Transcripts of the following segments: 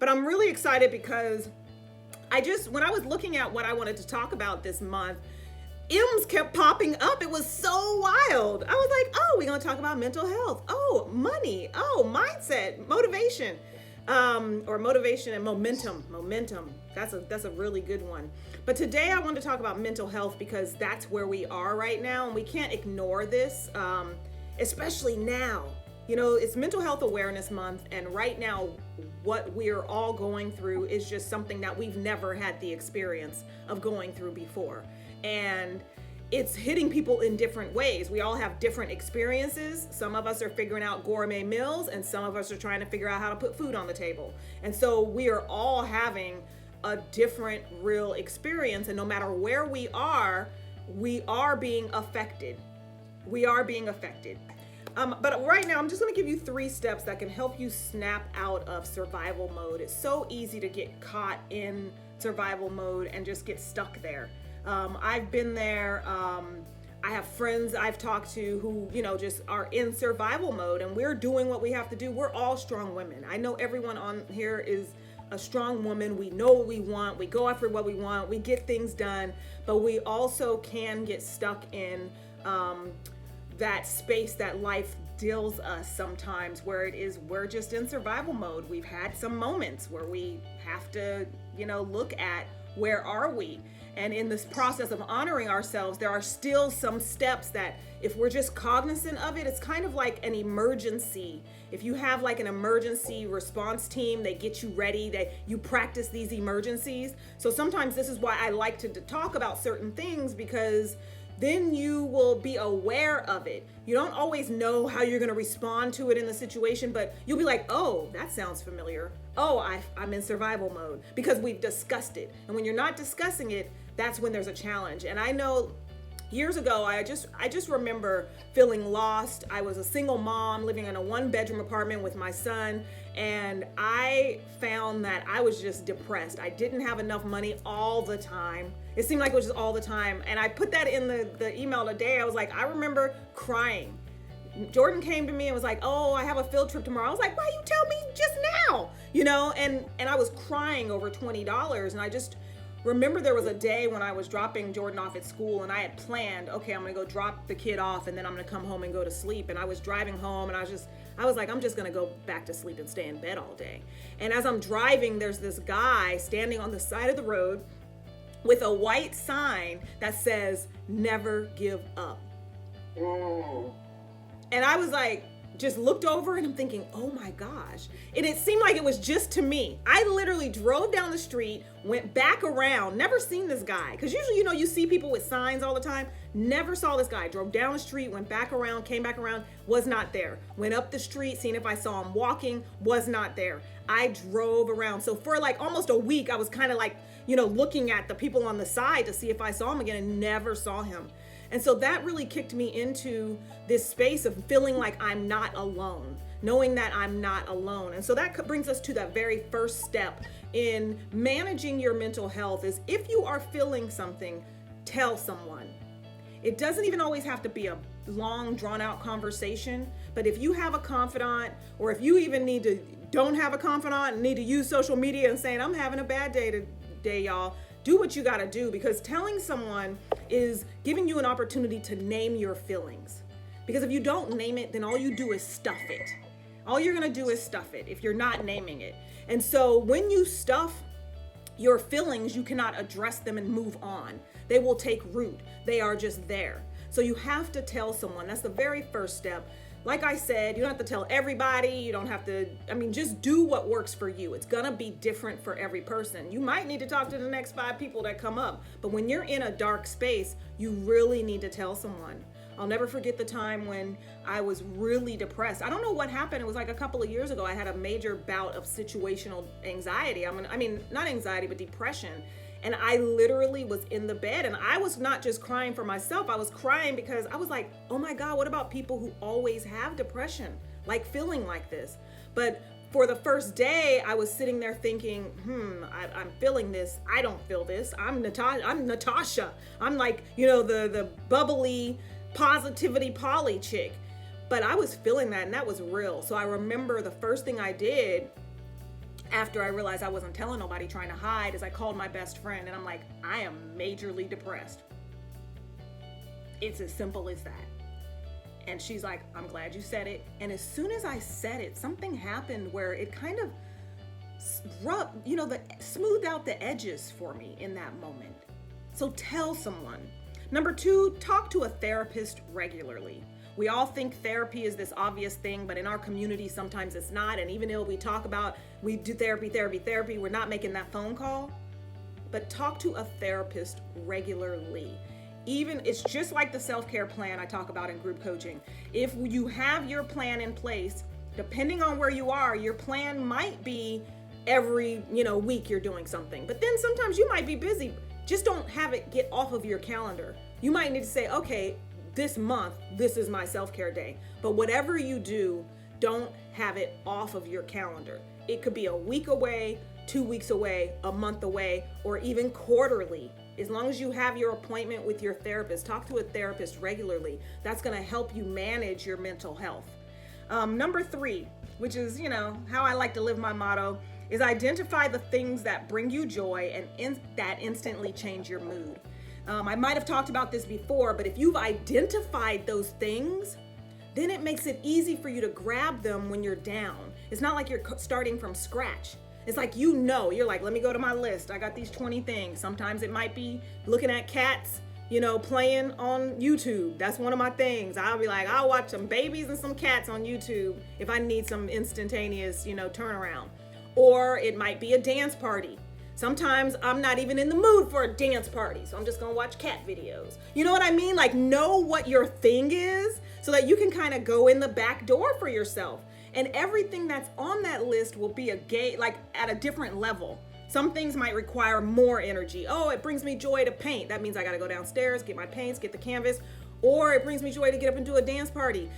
But I'm really excited because when I was looking at what I wanted to talk about this month, M's kept popping up. It was so wild. I was like, oh, we're going to talk about mental health. Oh, money. Oh, mindset, motivation, or motivation and momentum. Momentum. That's a really good one. But today I want to talk about mental health because that's where we are right now. And we can't ignore this, especially now. You know, it's Mental Health Awareness Month, and right now, what we're all going through is just something that we've never had the experience of going through before. And it's hitting people in different ways. We all have different experiences. Some of us are figuring out gourmet meals, and some of us are trying to figure out how to put food on the table. And so we are all having a different real experience, and no matter where we are being affected. We are being affected. But right now, I'm just going to give you 3 steps that can help you snap out of survival mode. It's so easy to get caught in survival mode and just get stuck there. I've been there. I have friends I've talked to who, just are in survival mode, and we're doing what we have to do. We're all strong women. I know everyone on here is a strong woman. We know what we want. We go after what we want. We get things done, but we also can get stuck in that space that life deals us sometimes, where we're just in survival mode. We've had some moments where we have to, look at where are we? And in this process of honoring ourselves, there are still some steps that if we're just cognizant of it, it's kind of like an emergency. If you have like an emergency response team, they get you ready, you practice these emergencies. So sometimes this is why I like to talk about certain things, because then you will be aware of it. You don't always know how you're going to respond to it in the situation, but you'll be like, oh, that sounds familiar. Oh, I'm in survival mode, because we've discussed it. And when you're not discussing it, that's when there's a challenge. And I know years ago, I just remember feeling lost. I was a single mom living in a 1-bedroom apartment with my son, and I found that I was just depressed. I didn't have enough money all the time. It seemed like it was just all the time. And I put that in the email today. I was like, I remember crying. Jordan came to me and was like, oh, I have a field trip tomorrow. I was like, why you tell me just now? And I was crying over $20. And I just remember there was a day when I was dropping Jordan off at school, and I had planned, okay, I'm gonna go drop the kid off, and then I'm gonna come home and go to sleep. And I was driving home, and I was like, I'm just gonna go back to sleep and stay in bed all day. And as I'm driving, there's this guy standing on the side of the road with a white sign that says, never give up. And I was like, just looked over, and I'm thinking, oh my gosh. And it seemed like it was just to me. I literally drove down the street, went back around, never seen this guy. Because usually, you see people with signs all the time. Never saw this guy. Drove down the street, went back around, came back around, was not there. Went up the street, seeing if I saw him walking, was not there. I drove around. So for like almost a week, I was kind of like, looking at the people on the side to see if I saw him again, and never saw him. And so that really kicked me into this space of feeling like I'm not alone, knowing that I'm not alone. And so that brings us to that very first step in managing your mental health is, if you are feeling something, tell someone. It doesn't even always have to be a long, drawn out conversation, but if you have a confidant, or if you even don't have a confidant and need to use social media and saying, I'm having a bad day today, y'all, do what you got to do, because telling someone is giving you an opportunity to name your feelings. Because if you don't name it, then all you do is stuff it. All you're going to do is stuff it if you're not naming it. And so when you stuff your feelings, you cannot address them and move on. They will take root. They are just there. So you have to tell someone. That's the very first step. Like I said, you don't have to tell everybody. You don't have to, just do what works for you. It's going to be different for every person. You might need to talk to the next 5 people that come up. But when you're in a dark space, you really need to tell someone. I'll never forget the time when I was really depressed. I don't know what happened. It was like a couple of years ago. I had a major bout of situational anxiety. Not anxiety, but depression. And I literally was in the bed, and I was not just crying for myself. I was crying because I was like, oh my God, what about people who always have depression, like feeling like this? But for the first day, I was sitting there thinking, I'm feeling this. I don't feel this. I'm Natasha. I'm like, the bubbly positivity Polly chick. But I was feeling that, and that was real. So I remember the first thing I did after I realized I wasn't telling nobody, trying to hide, is I called my best friend and I'm like, I am majorly depressed. It's as simple as that. And she's like, I'm glad you said it. And as soon as I said it, something happened where it kind of smoothed out the edges for me in that moment. So tell someone. Number 2, talk to a therapist regularly. We all think therapy is this obvious thing, but in our community, sometimes it's not. And even though we talk about, we do therapy, we're not making that phone call. But talk to a therapist regularly. Even, it's just like the self-care plan I talk about in group coaching. If you have your plan in place, depending on where you are, your plan might be every, week you're doing something. But then sometimes you might be busy. Just don't have it get off of your calendar. You might need to say, okay, this month, this is my self-care day. But whatever you do, don't have it off of your calendar. It could be a week away, 2 weeks away, a month away, or even quarterly. As long as you have your appointment with your therapist, talk to a therapist regularly. That's going to help you manage your mental health. Number 3, which is, how I like to live my motto, is identify the things that bring you joy and that instantly change your mood. I might have talked about this before, but if you've identified those things, then it makes it easy for you to grab them when you're down. It's not like you're starting from scratch. It's like, you're like, let me go to my list. I got these 20 things. Sometimes it might be looking at cats, playing on YouTube. That's one of my things. I'll be like, I'll watch some babies and some cats on YouTube if I need some instantaneous, turnaround. Or it might be a dance party. Sometimes I'm not even in the mood for a dance party, so I'm just gonna watch cat videos. You know what I mean? Like, know what your thing is so that you can kind of go in the back door for yourself. And everything that's on that list will be at a different level. Some things might require more energy. Oh, it brings me joy to paint. That means I gotta go downstairs, get my paints, get the canvas. Or it brings me joy to get up and do a dance party.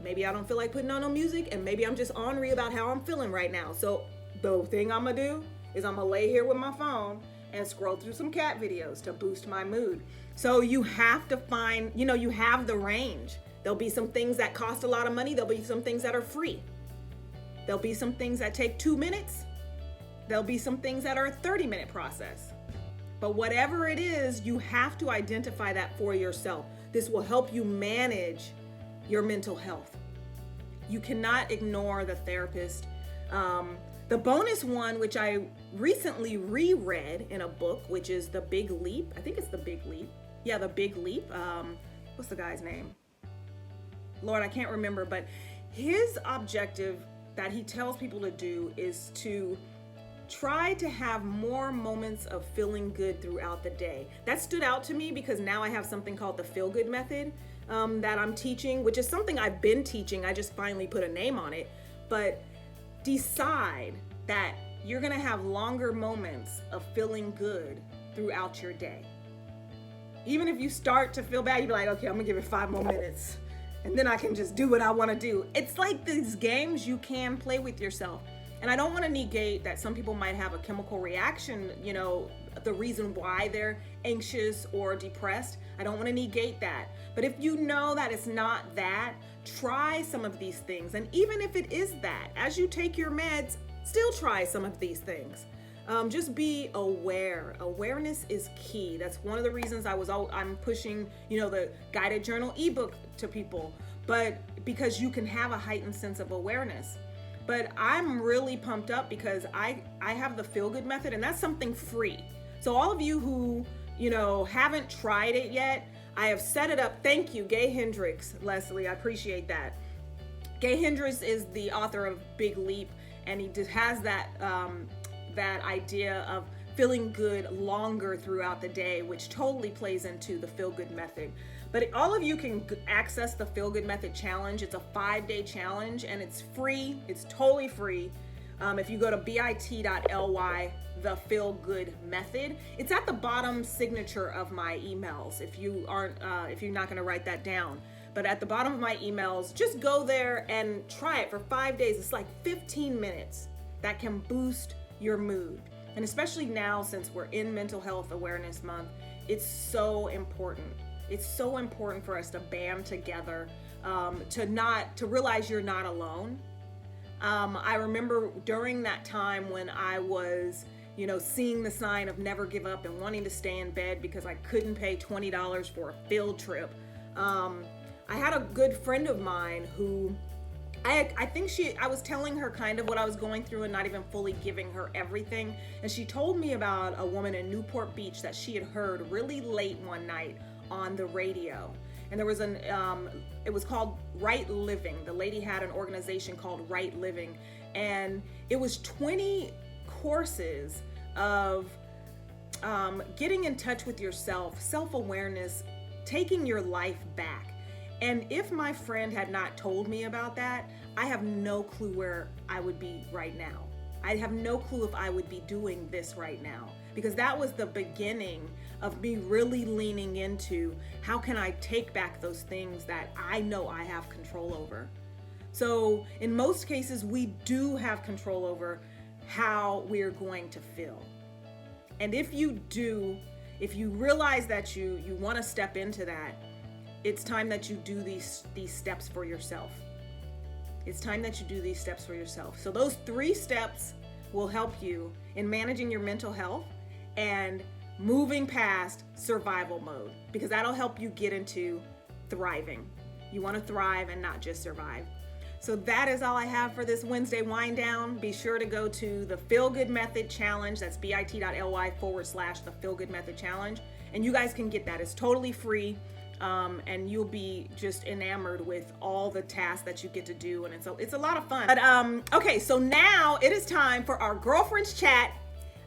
Maybe I don't feel like putting on no music, and maybe I'm just ornery about how I'm feeling right now. So the thing I'm gonna do is I'm gonna lay here with my phone and scroll through some cat videos to boost my mood. So you have to find, you have the range. There'll be some things that cost a lot of money. There'll be some things that are free. There'll be some things that take 2 minutes. There'll be some things that are a 30-minute process. But whatever it is, you have to identify that for yourself. This will help you manage your mental health. You cannot ignore the therapist. The bonus one, which I recently reread in a book, which is The Big Leap. I think it's The Big Leap. Yeah, The Big Leap. What's the guy's name? Lord, I can't remember, but his objective that he tells people to do is to try to have more moments of feeling good throughout the day. That stood out to me because now I have something called the Feel Good Method that I'm teaching, which is something I've been teaching. I just finally put a name on it. But decide that you're gonna have longer moments of feeling good throughout your day. Even if you start to feel bad, you'll be like, okay, I'm gonna give it 5 more minutes and then I can just do what I wanna do. It's like these games you can play with yourself. And I don't wanna negate that some people might have a chemical reaction, the reason why they're anxious or depressed. I don't wanna negate that. But if you know that it's not that, try some of these things. And even if it is that, as you take your meds, still try some of these things. Just be aware. Awareness is key. That's one of the reasons I'm pushing, the guided journal ebook to people, but because you can have a heightened sense of awareness. But I'm really pumped up because I have the Feel Good Method, and that's something free. So all of you who, haven't tried it yet, I have set it up. Thank you, Gay Hendricks, Leslie. I appreciate that. Gay Hendricks is the author of Big Leap, and he just has that idea of feeling good longer throughout the day, which totally plays into the Feel Good Method. But all of you can access the Feel Good Method Challenge. It's a 5-day challenge, and it's free. It's totally free. If you go to bit.ly, the Feel Good Method, it's at the bottom signature of my emails. If you're not going to write that down, but at the bottom of my emails, just go there and try it for 5 days. It's like 15 minutes that can boost your mood. And especially now, since we're in Mental Health Awareness Month, it's so important. It's so important for us to band together, to realize you're not alone. I remember during that time when I was, seeing the sign of never give up and wanting to stay in bed because I couldn't pay $20 for a field trip. I had a good friend of mine who I think I was telling her kind of what I was going through and not even fully giving her everything. And she told me about a woman in Newport Beach that she had heard really late one night on the radio. And there was it was called Right Living. The lady had an organization called Right Living. And it was 20 courses of getting in touch with yourself, self-awareness, taking your life back. And if my friend had not told me about that, I have no clue where I would be right now. I have no clue if I would be doing this right now, because that was the beginning of me really leaning into how can I take back those things that I know I have control over. So in most cases, we do have control over how we're going to feel. And if you realize that you want to step into that, it's time that you do these steps for yourself. It's time that you do these steps for yourself. So those 3 steps will help you in managing your mental health and moving past survival mode, because that'll help you get into thriving. You want to thrive and not just survive. So that is all I have for this Wednesday wind down. Be sure to go to the Feel Good Method Challenge. That's bit.ly/the Feel Good Method Challenge. And you guys can get that. It's totally free. And you'll be just enamored with all the tasks that you get to do, and it's a lot of fun. But okay, so now it is time for our girlfriends chat.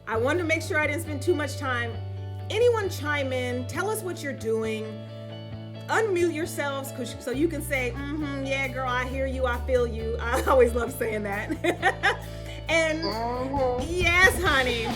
I wanted to make sure I didn't spend too much time. Anyone chime in, tell us what you're doing, unmute yourselves so you can say, yeah, girl, I hear you, I feel you. I always love saying that. And yes, honey.